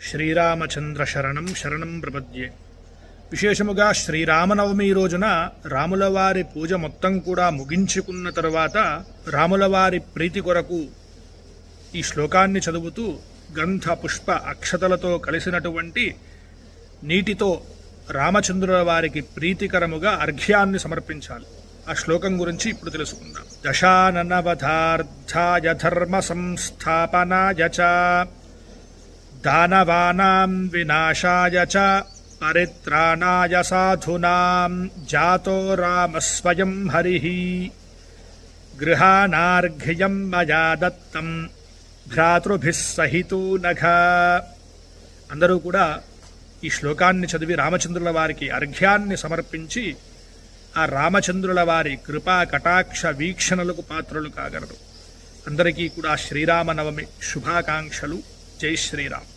శ్రీరామచంద్ర శరణం శరణం ప్రపద్యే. విశేషముగా శ్రీరామనవమి రోజున రాములవారి పూజ మొత్తం కూడా ముగించుకున్న తరువాత రాములవారి ప్రీతి కొరకు ఈ శ్లోకాన్ని చదువుతూ గంధ పుష్ప అక్షతలతో కలిసినటువంటి నీటితో రామచంద్రుల వారికి ప్రీతికరముగా అర్ఘ్యాన్ని సమర్పించాలి. ఆ శ్లోకం గురించి ఇప్పుడు తెలుసుకుందాం. దశాననవధార్థాయ ధర్మ సంస్థాపనాయ చ దానవానాం వినాశాయ చ పరిత్రాణాయ సాధూనాం జాతో రామ స్వయం హరిః గృహాణార్ఘ్యం మయా దత్తం భ్రాతృభిః సహితో నఘ. అందరూ కూడా ఈ శ్లోకాన్ని చదివి రామచంద్రుల వారికి అర్ఘ్యాన్ని సమర్పించి ఆ రామచంద్రుల వారి కృపా కటాక్ష వీక్షణలకు పాత్రలు కాగలరు. అందరికీ కూడా శ్రీరామనవమి శుభాకాంక్షలు. జై శ్రీరామ్.